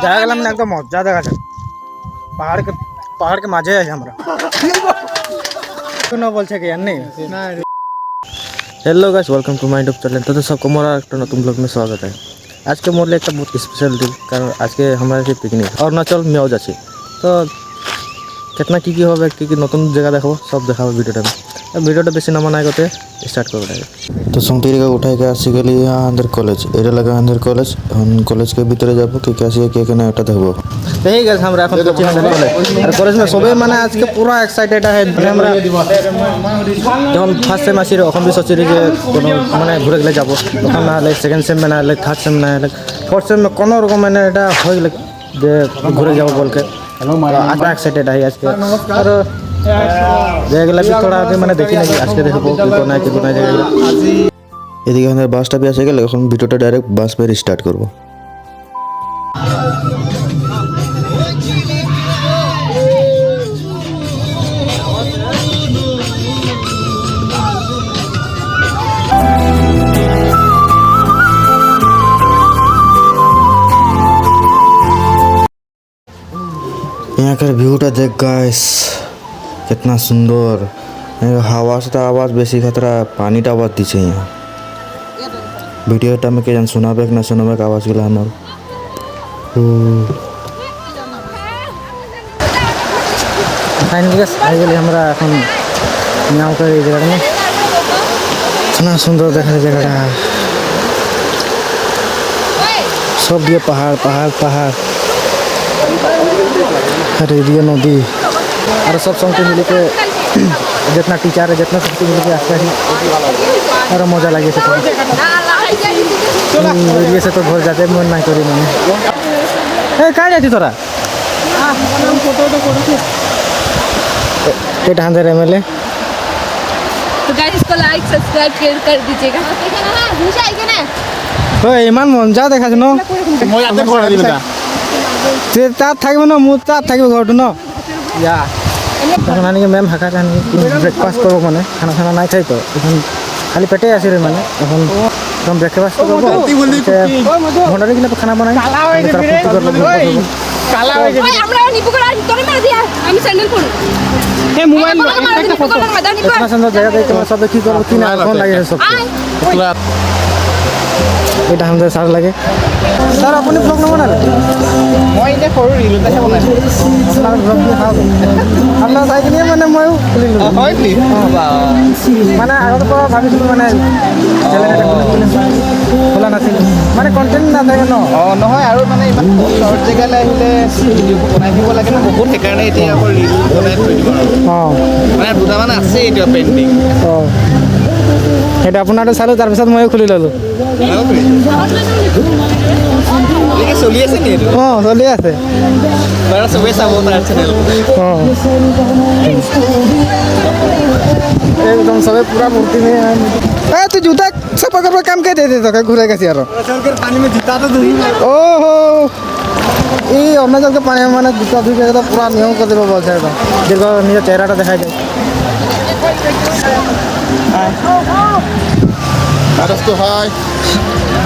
জায়গা গেলাম না, একদম মজা দেখা যায়। পাহাড়কে মাঝে আছে আমরা। কোনো বলছে কি यार नहीं। Hello guys, welcome to my YouTube channel. तो सबको मोरा एक नतुन ब्लॉग में स्वागत है। आज के मोर लिए एक बहुत स्पेशल दिन, कारण आज के हमारे से पिकनिक अरुणाचल मेओज আছে। तो कितना की হবে কি নতুন জায়গা দেখাবো, সব দেখাবো ভিডিওটা। ভিডিওটা বেশি না বানাই করতে स्टार्ट कर देंगे। तो सुनती का उठाई के आसी गली यहाँ अंदर कॉलेज এটা লাগা अंदर कॉलेज। हम कॉलेज के ভিতরে যাব কি कैसे के কেন এটা দেখবো। এই গাইস আমরা এখন পৌঁছে अंदर कॉलेज। আর কলেজ में সবাই মানে আজকে পুরো এক্সাইটেড আছে। আমরা যখন ফার্স্ট সেম আসি তখন भी सोची যে মানে ঘুরে গেলে যাব, তখন না হলে সেকেন্ড সেম না হলে থার্ড সেম না হলে ফোর্থ সেম কোনো রকম মানে এটা হয়ে গেলে যে ঘুরে যাব বলকে आज एक्साइटेड है आज के। और জায়গাগুলো भी थोड़ा আগে মানে দেখি নাকি আজকে দেখবো কি কোন জায়গা। এদিকে আমাদের বাসটা भी এসে গেল, এখন ভিডিওটা ডাইরেক্ট বাস বের স্টার্ট করব। यहाँ का व्यूटा देख गाइस, कितना सुंदर। हवा से तो आवाज़ बेसी खतरा, पानी टा आवाज़ दीचे यहाँ वीडियोटा में के सुनाबे ना सुनाबे आवाज़ गला हमार। फाइनली आइए हमरा এখন नाव कर এই জায়গা में इतना सुंदर देखा जगह सब ये पहाड़ पहाड़ पहाड़ रेडियो नदी और सब संग मिल के जितना टीचर है जितना सब मिल के आसपास और मजा लगे से ये से तो घर जाते मन ना करी मैंने। कहाँ जाती तोरा पेट हाथ MLA। तो गाइस इसको लाइक सब्सक्राइब कर दीजिएगा। ইমান মজা দেখাছে ন। মই ইয়াতে ঘৰ দিম না তে তাত থাকিব ন, মোৰ তাত থাকিব ঘৰটো ন। ইয়া তখন আনি মেম হাকা কানি ব্রেকফাস্ট করব, মানে খানা খানা নাই খাই তো এখন খালি পেটে আসি রে, মানে এখন একদম ব্রেকফাস্ট করব। ঘন্টারে কিনা খানা বানাই কালা হয়ে গেছে আমরা নিপু করে তোরে মেরে দিয়া আমি স্যান্ডেল পরু হে মোবাইল একটা ফটো ইतना সুন্দর জায়গা দেখতে সবে কি করব কি না এখন লাগে সব এটা আমাদের সার লাগে। স্যার আপনি ব্লগ না বানালে মই এটা সৰু রিল এটাহে বনাইছো আপনার ব্লগ কি হাও আপনার চাই কিনে মানে মইও খুলিলো হয় নি মানে আগৰ পৰা ভাবিছিলো মানে চ্যানেল এটা খোলা নাছিল, মানে কন্টেন্ট না থাকে ন। নহয় আৰু মানে ইমান শৰ্ট জেগালৈ আহিলে ভিডিঅ' বনাই দিব লাগে না বহুত, সেইকাৰণে এতিয়া আকৌ ৰিল বনাই থৈ দিব আৰু মানে দুটামান আছে এতিয়া পেণ্ডিং। এটা আপোনাৰটো চালোঁ, তাৰপিছত ময়ো খুলি ল'লোঁ। চলি আছে নি? চলি আছে বাৰু চবেই চাব তাৰ চেনেল। एकदम सबे पूरा मूर्ति में है। तू जूता सब पकड़ पर काम के दे तो घूरे कैसे यार पानी में जूता तो धुई। ओहो ये अरुणाचल के पानी में मैंने जूता धुई के तो पूरा नियम कर देबो बोल छे। देखो निजे चेहराटा देखाई दे दोस्तों हाय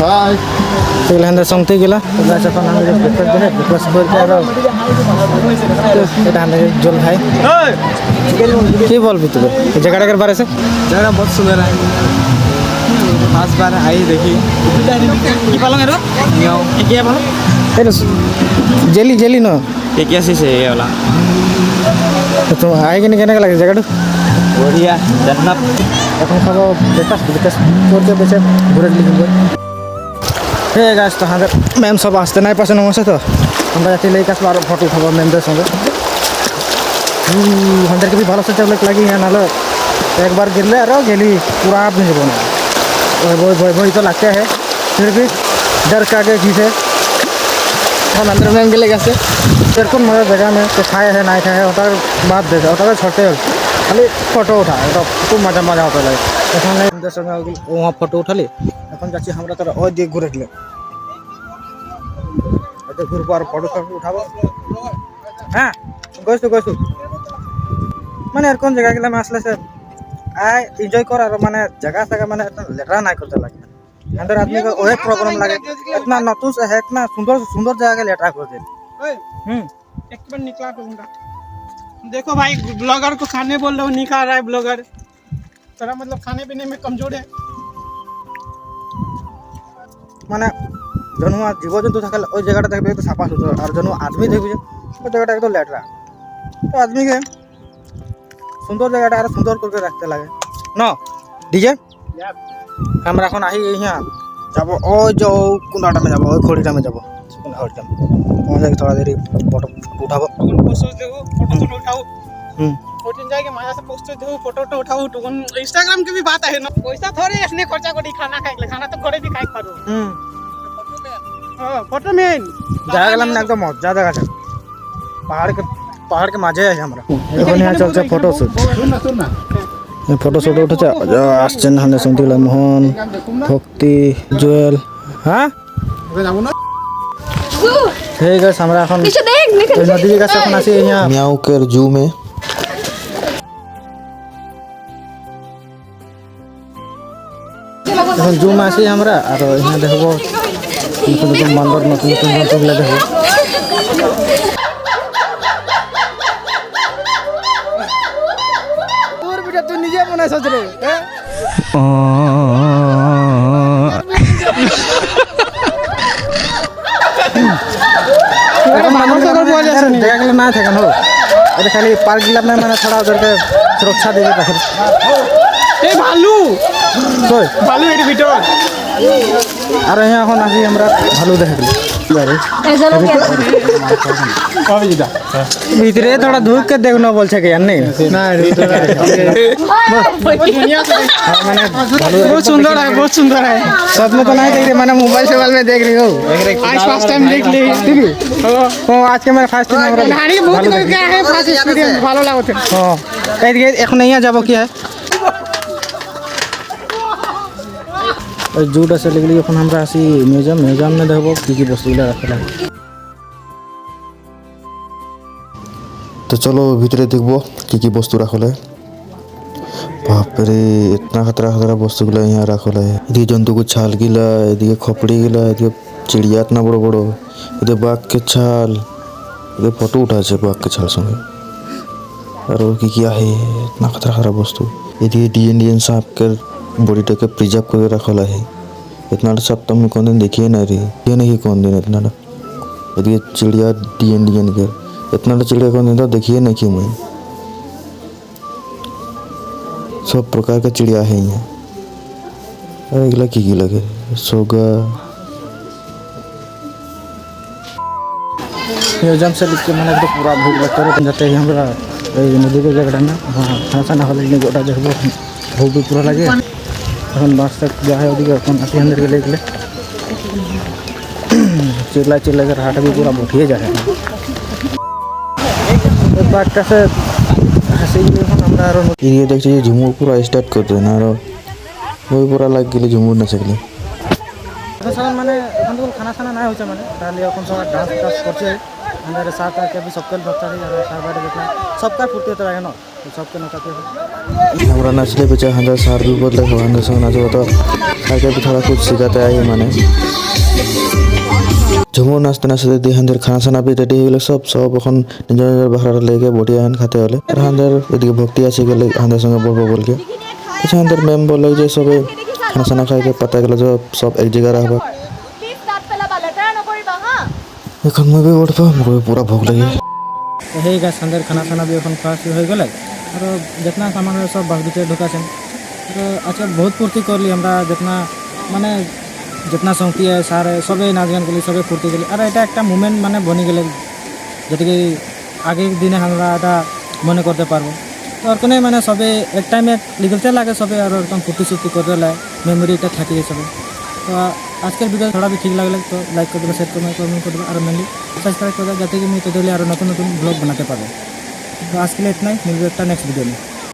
हाय সেগুলো হাতে সংতে গেলা গাছ এখন আমি ব্রেকফাস্ট করে এটা হাতে জল খাই। কি বলবি তুই এই জায়গাটার বারে से? जगह बहुत सुंदर है, फास्ट बार आई देखी কি পালং এর কি পালং এর জেলি জেলি ন क्या चीज है ये वाला তো আই কিনে কেনে লাগে জায়গাটা बढ़िया जन्नत। এখন খাবো ব্রেকফাস্ট করতে বেঁচে ঘুরে লিখবো। হে গাছ তো আমাদের ম্যাম সব আসতে নাই পাশে নমস্তে, তো আমরা যাচ্ছি লেক আসবো আরও ফটো উঠাবো ম্যামদের সঙ্গে। আমাদেরকে भी ভালো से चलने लगी है, नालो एक बार गिरले अरे गेली पूरा आप नहीं बना वही तो लगते हैं, फिर भी डर के आगे घीसे हम अंदर में गेले गए এরকম মজার জায়গা में तो खाए है नहीं खाए ওটার বাদ দেবে, ওটাকে छोटे খালি ফটো উঠা, ওটা খুব মজা মজা হতে লাগে। এখন আমাদের সঙ্গে ওয়া ফটো উঠালি, এখন যাচ্ছি আমরা তোরা ওই দিকে ঘুরে গেলে এতে ঘুরবো আর ফটো উঠাবো। হ্যাঁ গইছো মানে এরকম জায়গা গেলে আসলে সে আয় এনজয় কর, আর মানে জায়গা মানে লেটরা নাই করতে লাগে। अंदर आदमी का वही प्रॉब्लम लगे इतना नतुस है इतना सुंदर सुंदर जगह के लेटा कर दे एक बार निकला दूंगा। देखो भाई ब्लॉगर को खाने बोल रहे हो नहीं खा रहा है ब्लॉगर। तेरा मतलब खाने पीने में कमजोर है। माने जनु जीव जंतु थकल ओई जगह देखबे तो साफा सुथरा और जनु आदमी देखबे ओ जगह एकदम लेटरा तो आदमी के सुंदर जगह और सुंदर करके रखते लगे न डीजे আমরা এখন আহি ইয়া যাব ওই যে কোনটা में যাব ওই খড়িটা में যাব কোন খড়িটা वहां जाके थोड़ा देरी फोटो उठाबो पोस्ट देखो फोटो उठाओ फोटो जाके मजा से पोस्ट देखो फोटो उठाओ तो इंस्टाग्राम की भी बात है ना पैसा थोड़ी इसने खर्चा करी खाना खाए खाना तो घरे भी खाए पारो हां फोटो में জায়গা में एकदम मजा जगह है पहाड़ के মাঝে আছে আমরা এখন यहाँ চলছে ফটো শুট ফটো শুট উঠেছে আসছেন হানে সন্তিলা মোহন ভক্তি জুয়েল হ্যাঁ हे गाइस আমরা এখন नीचे देख नीचे ওই নদীর কাছে এখন আছি यहाँ म्याऊ कर जू में এখন জুম আছি আমরা আর এখানে দেখবো নতুন নতুন বান্দর নতুন নতুন জন্তুগুলো দেখবো তোর ভিডিও তুই নিজে বানাইছস রে देखले ना थे हो अरे खाली पार्क जिला में मैंने थोड़ा उधर के सुरक्षा देवे रखे ए भालू कोई भालू एडी ভিতর আর यहाँ এখন আসি আমরা ভালো দেখলি আরে ऐसा लोग क्या কবে যেটা ভিতরে थोड़ा धूप के देखना बोल छे यार नहीं ना दुनिया से मैंने बहुत सुंदर है सब में तो नहीं देख रही मैंने मोबाइल में देख रही हूँ आज फर्स्ट टाइम देख ली तो आज के मैं फर्स्ट टाइम कहानी बहुत क्या है फर्स्ट एक्सपीरियंस ভালো লাগছে हाँ এদিকে এখন यहाँ যাব কি है ওই জুট আছে লিখলি এখন আমরা আসি মিউজিয়াম में দেখব কি কি বস্তুগুলো রাখা লাগে तो चलो ভিতরে দেখবো কি কি বস্তু রাখলে বাপরে इतना खतरा खतरा বস্তুগুলো यहाँ রাখলে এদিকে জন্তুকে ছাল গিলা এদিকে খপড়ি গিলা এদিকে চিড়িয়া इतना বড় বড় এদিকে বাঘ के ছাল এদিকে ফটো উঠাছে বাঘ के ছাল সঙ্গে আর কি কি আছে इतना खतरा खतरा বস্তু এদিকে ডিএনডিএন सांप के बॉडीटा के प्रिजर्व करके रखल है इतना सब तुम कौन दिन देखिए ना रे ये नहीं कौन दिन इतना यदि चिड़िया डीएन के इतना चिड़िया कौन दिन तो देखिए नहीं कि मैं सब प्रकार का चिड़िया है यहाँ अरे अगला की लगे सोगा म्यूजियम से लिख के मैंने तो पूरा भूख लगता है जाते ही हमरा नदी के जगह ना हाँ खाना ना हले गोटा देखबो भूख भी पूरा लगे এখন বাস तक जा है ওদিকে এখন আতি अंदर के लेके चिल्ला कर हाट भी पूरा उठिए जा है एक बात कैसे हंसी এখন আমরা আর ये देखते झुमुर पूरा स्टार्ट कर दे ना वही पूरा लग गए झुमुर ना सकले এখন মানে এখন তো খানা না হচ্ছে মানে তাহলে এখন সব ডান্স করছে अंदर साथ आके भी सबके बच्चा है और साथ बैठ देखना सबका फुर्ती होता है ना तो सबके नचाते हैं हमरा नाचले बच्चा हंदा सार भी बदले हो हंदा संग नाचो तो आगे भी थोड़ा कुछ सिखाते आए माने झुमुर नाचते नाचते दे हंदर खाना भी रेडी हो सब अपन निज बखरा लेके बढ़िया हन खाते वाले और हंदर एदिके भक्ति आसी गेले हंदर संग बोल के अच्छा हंदर मैम बोले जे सब खाना खाए के पता गेल जो सब एक जगह रहबा এখন मैं भी उठबा मोर पूरा भूख लगे हे गाइस अंदर खाना भी এখন खास हो गेल और जितना सामान है सब बाहर भीतर ढुका छन तो अच्छा बहुत पूर्ति करली हमरा जितना माने जितना संगति है सारे सबे नाच गान करली सबे पूर्ति करली और এটা একটা মোমেন্ট মানে বনি গেল যেটা কি আগে দিনে আমরা এটা মনে করতে পারবো তো আর কোনে মানে सबे एक टाइम में लिखते लागे सबे और एकदम पूर्ति सुर्ति करते लागे मेमोरी এটা থাকে सबे तो आज के वीडियो थोड़ा भी ठीक लगे तो लाइक कर दो शेयर कमेंट कर दो और मेनली सब्सक्राइब कर दो जाते कि मैं तो डेली और नतून ब्लॉग बनाते पारो तो आज के लिए इतना ही मिलते हैं नेक्स्ट वीडियो में।